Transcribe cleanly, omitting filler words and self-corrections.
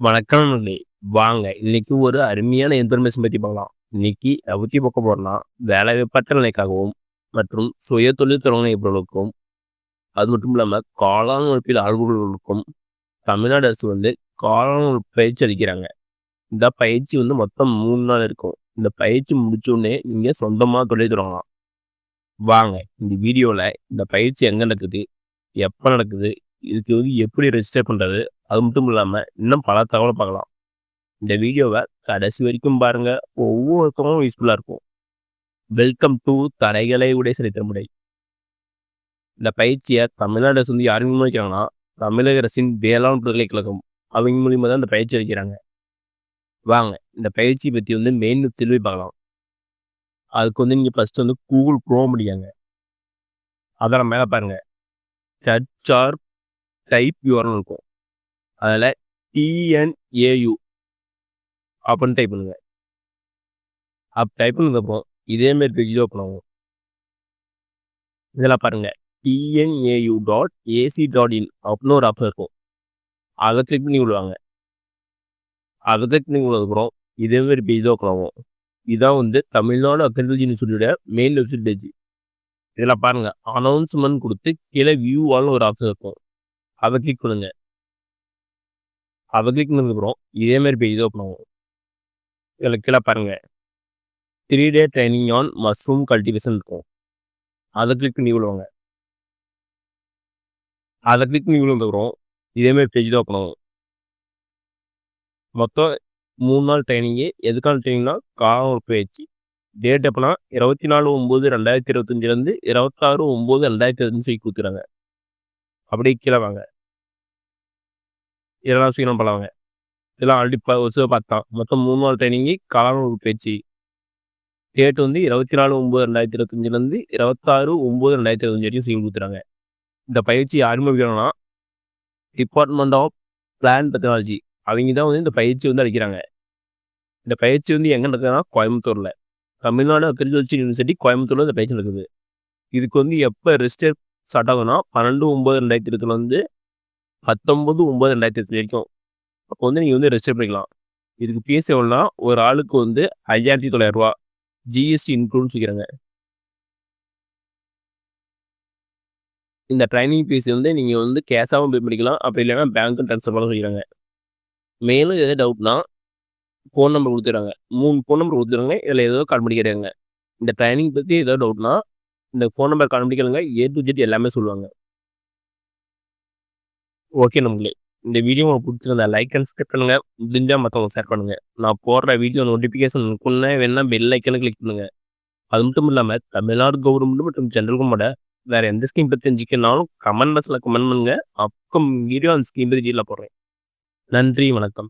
வணக்கம் நண்பர்களே. வாங்க இன்னைக்கு ஒரு அருமையான இன்ஃபர்மேஷன் பத்தி பார்க்கலாம். இன்னைக்கு எத பத்தி பார்க்க போறோம்னா, வேலைவாய்ப்பற்ற நிலைக்காகவும் மற்றும் சுய தொழில் தொடங்குபவர்களுக்கும், அது மட்டும் இல்லாம காளான் வளர்ப்பில் ஆர்வலர்களுக்கும் தமிழ்நாடு அரசு காளான் வளர்ப்பு பயிற்சி அளிக்கிறாங்க. இந்த பயிற்சி மொத்தம் 3 நாள் இருக்கும். இந்த பயிற்சி முடிச்ச உடனே நீங்க சொந்தமா தொழில் தொடங்கலாம். வாங்க இந்த வீடியோல இந்த பயிற்சி எங்க நடக்குது? எப்ப நடக்குது? இதுக்கு எப்படி ரெஜிஸ்டர் பண்றது? அது மட்டும் இல்லாம இன்னும் பல தகவல பார்க்கலாம். இந்த வீடியோவை கடைசி வரைக்கும் பாருங்க. ஒவ்வொருத்தவங்களும் யூஸ்ஃபுல்லா இருக்கும். வெல்கம் டு தடைகளை உடைய சரித்திர முறை. இந்த பயிற்சியை தமிழ்நாடு அரசு யார் மூலமா வைக்கிறாங்கன்னா, தமிழக அரசின் வேளாண் பல்கலைக்கழகம் அவங்க மூலியமா தான் இந்த பயிற்சி அளிக்கிறாங்க. வாங்க இந்த பயிற்சி பத்தி மெயின் தெளிவை பார்க்கலாம். அதுக்கு நீங்க ஃபர்ஸ்ட் கூகுள் குரோம் முடியாங்க. அதெல்லாம் மேல பாருங்க. சர்ச் ஆர் டைப் யூஆர்எல் இருக்கும். அதில் TNAU அப்படின்னு டைப் பண்ணுங்க. டைப் பண்ணதுக்கப்புறம் இதேமாரி பேஜ் ஓப்பன் ஆகும். இதெல்லாம் பாருங்க. TNAU.ac.in அப்படின்னு ஒரு ஆப்ஷன் இருக்கும். அதை கிளிக் பண்ணி விடுவாங்க. அதை கிளிக் பண்ணி விடுறதுக்கப்புறம் இதேமாரி பேஜ் ஓப்பன் ஆகும். இதான் தமிழ்நாடு அக்ரிகல்ச்சர் யூனிவர்சிட்டியோட மெயின் வெப்சைட் பேஜ். இதில் பாருங்க அனௌன்ஸ்மெண்ட் கொடுத்து கீழே வியூ ஆல்னு ஒரு ஆப்ஷன் இருக்கும். அதை கிளிக் பண்ணுங்க. அதை கிளிக் பண்ணதுக்கப்புறம் இதேமாரி பேஜ் ஓப்பன் ஆகும். இதில் கீழே பாருங்க 3 டே ட்ரைனிங் ஆன் மஷ்ரூம் கல்டிவேஷன் இருக்கும். அதை கிளிக் பண்ணி விடுவாங்க. அதை கிளிக் பண்ணி விடுறதுக்கப்புறம் இதேமாரி பேஜ் தான் ஓப்பன் ஆகும். மொத்தம் 3 நாள் ட்ரைனிங்கு. எதுக்கான ட்ரைனிங்னா காளான் வளர்ப்பு பயிற்சி. டேட் எப்போனா 24/9/2025 26/9/2025 கொடுத்துறாங்க. அப்படியே கீழே வாங்க. இதெல்லாம் சீக்கிரம் பண்ணலாங்க. இதெல்லாம் ஆல்ரெடி பார்த்தோம். மொத்தம் 3 நாள் ட்ரைனிங்கு காளான் வளர்ப்பு பயிற்சி. டேட் 24/9/2025 26/9/2025 வரைக்கும் செய்து கொடுத்துறாங்க. இந்த பயிற்சி ஆரம்பிக்கணும்னா டிபார்ட்மெண்ட் ஆஃப் பிளான் டெக்னாலஜி அவங்க தான் இந்த பயிற்சி அளிக்கிறாங்க. இந்த பயிற்சி எங்கே நடக்குதுன்னா கோயம்புத்தூரில். தமிழ்நாடு அக்ரிகல்ச்சர் யூனிவர்சிட்டி கோயம்புத்தூரில் இந்த பயிற்சி நடக்குது. இதுக்கு எப்போ ரெஜிஸ்டர் ஸ்டார்ட் ஆகுதுன்னா 12/9/2020 19/9/2020 வரைக்கும். அப்போ நீங்கள் ரெஜிஸ்டர் பண்ணிக்கலாம். இதுக்கு ஃபீஸ் எவ்வளோனா ஒரு ஆளுக்கு 5,900 ரூபா ஜிஎஸ்டி இன்க்ளூட்னு சொல்லிக்கிறாங்க. இந்த ட்ரைனிங் ஃபீஸ் நீங்கள் கேஷாகவும் பே பண்ணிக்கலாம். அப்படி இல்லைன்னா பேங்க்கு ட்ரான்ஸ்ஃபர் பண்ண சொல்லிக்கிறாங்க. மேலும் எதாவது டவுட்னா ஃபோன் நம்பர் கொடுத்துறாங்க. 3 ஃபோன் நம்பர் கொடுத்துருங்க. இதில் ஏதோ கால் பண்ணி கேளுங்க. இந்த ட்ரைனிங் பற்றி ஏதாவது டவுட்னா இந்த ஃபோன் நம்பர் கால் பண்ணி கேளுங்க. A to Z எல்லாமே சொல்லுவாங்க. ஓகே நம்பளே. இந்த வீடியோ உங்களுக்கு பிடிச்சிருந்தா லைக் அண்ட் சப்ஸ்கிரைப் பண்ணுங்க. முடிஞ்சால் மற்றவங்க ஷேர் பண்ணுங்க. நான் போடுற வீடியோ நோட்டிஃபிகேஷன் இருக்குன்னா வேணா பெல் ஐக்கனை கிளிக் பண்ணுங்க. அது மட்டும் இல்லாமல் தமிழ்நாடு கவர்மெண்ட் மற்றும் சென்ட்ரல் கவர்மெண்ட்டோட வேறு எந்த ஸ்கீம் பற்றி தெரிஞ்சுக்கனாலும் கமெண்ட் பாக்ஸில் கமெண்ட் பண்ணுங்க. அப்போ வீடியோ அந்த ஸ்கீம் பற்றி டீட்டெயிலாக போடுறேன். நன்றி, வணக்கம்.